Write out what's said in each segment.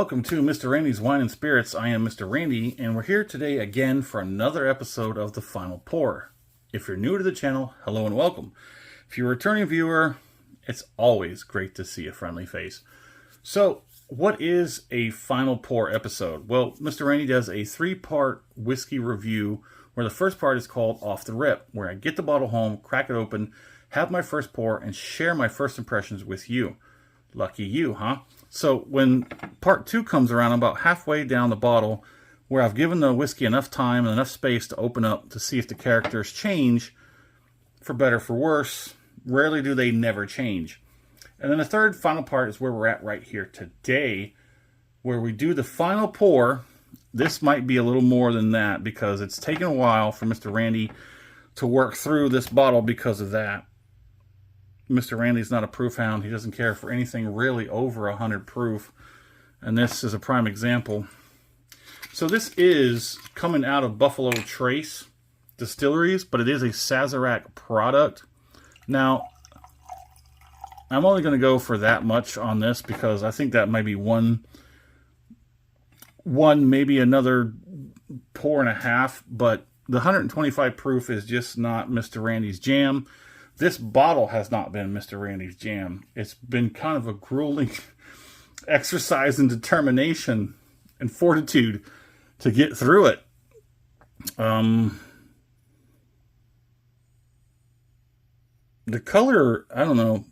welcome to Mr. Randy's Wine and Spirits. I am Mr. Randy, and we're here today again for another episode of The Final Pour. If you're new to the channel, hello and welcome. If you're a returning viewer, it's always great to see a friendly face. So, what is a Final Pour episode? Well, Mr. Randy does a 3-part whiskey review where the first part is called Off the Rip, where I get the bottle home, crack it open, have my first pour, and share my first impressions with you. Lucky you, huh? So when part 2 comes around, I'm about halfway down the bottle where I've given the whiskey enough time and enough space to open up to see if the characters change for better or for worse. Rarely do they never change. And then the third final part is where we're at right here today, where we do the final pour. This might be a little more than that because it's taken a while for Mr. Randy to work through this bottle because of that. Mr. Randy's not a proof hound. He doesn't care for anything really over 100 proof. And this is a prime example. So this is coming out of Buffalo Trace Distilleries, but it is a Sazerac product. Now, I'm only going to go for that much on this because I think that might be one maybe another pour and a half, but the 125 proof is just not Mr. Randy's jam. This bottle has not been Mr. Randy's jam. It's been kind of a grueling exercise in determination and fortitude to get through it. The color, I don't know,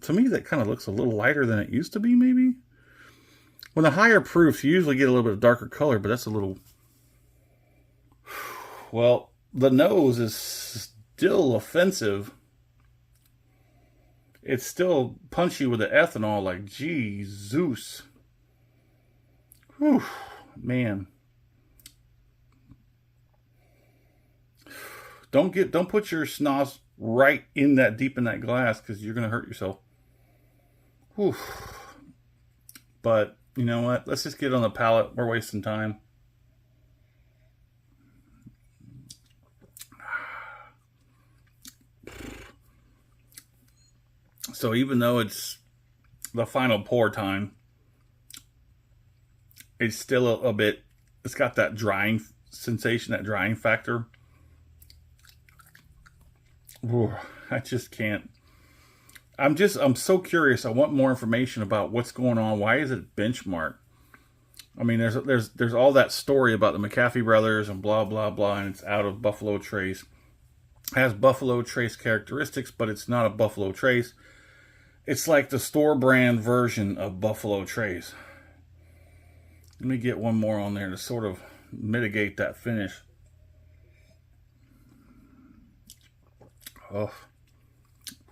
to me that kind of looks a little lighter than it used to be, maybe. When the higher proofs, you usually get a little bit of darker color, but that's a little... Well, the nose is still offensive. It's still punchy with the ethanol, like, Jesus. Whew, man. Don't put your snoz right in that deep in that glass because you're going to hurt yourself. Whew. But you know what? Let's just get it on the palate. We're wasting time. So even though it's the final pour time, it's still a bit, it's got that drying sensation, that drying factor. Ooh, I just can't. I'm so curious. I want more information about what's going on. Why is it benchmark? I mean, there's all that story about the McAfee brothers and blah, blah, blah, and it's out of Buffalo Trace. It has Buffalo Trace characteristics, but it's not a Buffalo Trace. It's like the store brand version of Buffalo Trace. Let me get one more on there to sort of mitigate that finish. Oh.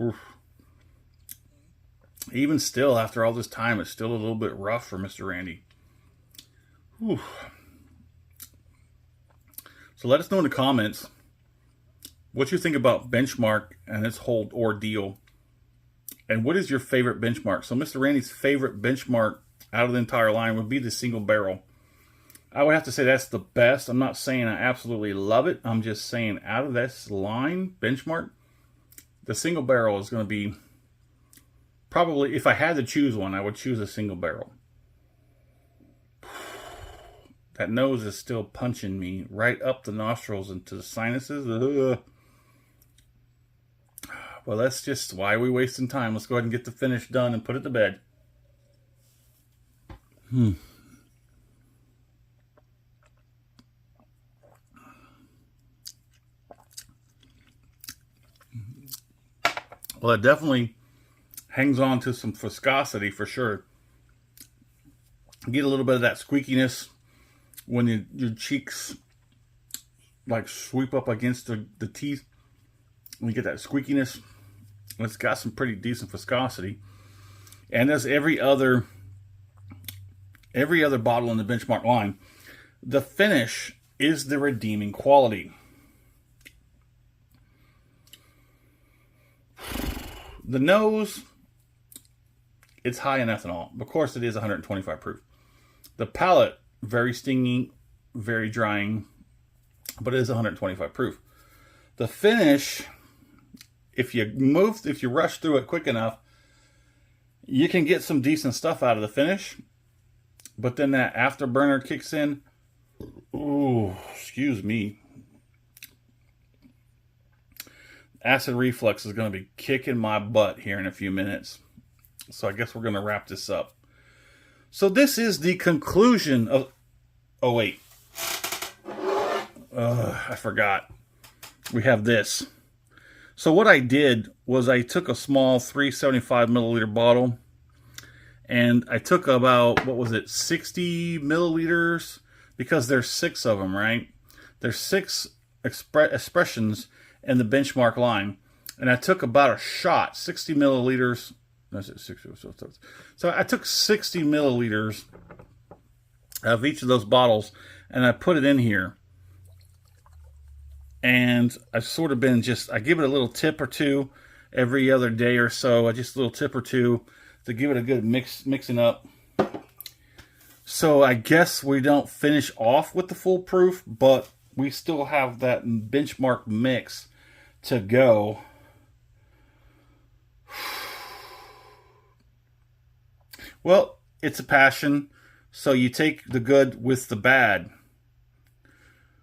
Oof. Even still, after all this time, it's still a little bit rough for Mr. Randy. Whew. So let us know in the comments what you think about benchmark and its whole ordeal. And what is your favorite benchmark? So Mr. Randy's favorite benchmark out of the entire line would be the single barrel. I would have to say that's the best. I'm not saying I absolutely love it. I'm just saying out of this line, benchmark, the single barrel is going to be probably, if I had to choose one, I would choose a single barrel. That nose is still punching me right up the nostrils into the sinuses. Ugh. Well, that's just why we're wasting time. Let's go ahead and get the finish done and put it to bed. Well, it definitely hangs on to some viscosity for sure. Get a little bit of that squeakiness when your cheeks like sweep up against the teeth. You get that squeakiness. It's got some pretty decent viscosity. And as every other bottle in the benchmark line, the finish is the redeeming quality. The nose, it's high in ethanol. Of course, it is 125 proof. The palate, very stinging, very drying, but it is 125 proof. The finish, if you rush through it quick enough, you can get some decent stuff out of the finish. but then that afterburner kicks in. Ooh, excuse me. Acid reflux is going to be kicking my butt here in a few minutes. So I guess we're going to wrap this up. So this is the conclusion of... Oh, wait. I forgot. We have this. So what I did was I took a small 375 milliliter bottle. And I took about, 60 milliliters? Because there's 6 of them, right? There's 6 expressions in the benchmark line. And I took about a shot, 60 milliliters. So I took 60 milliliters of each of those bottles, and I put it in here. And I've sort of been I give it a little tip or two every other day or so. Just a little tip or two to give it a good mixing up. So I guess we don't finish off with the full proof, but we still have that benchmark mix to go. Well, it's a passion, so you take the good with the bad.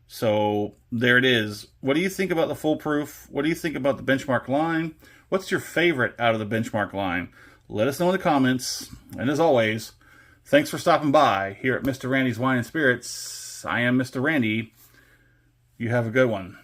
So there it is. What do you think about the full proof? What do you think about the benchmark line? What's your favorite out of the benchmark line? Let us know in the comments. And as always, thanks for stopping by here at Mr. Randy's Wine and Spirits. I am Mr. Randy. You have a good one.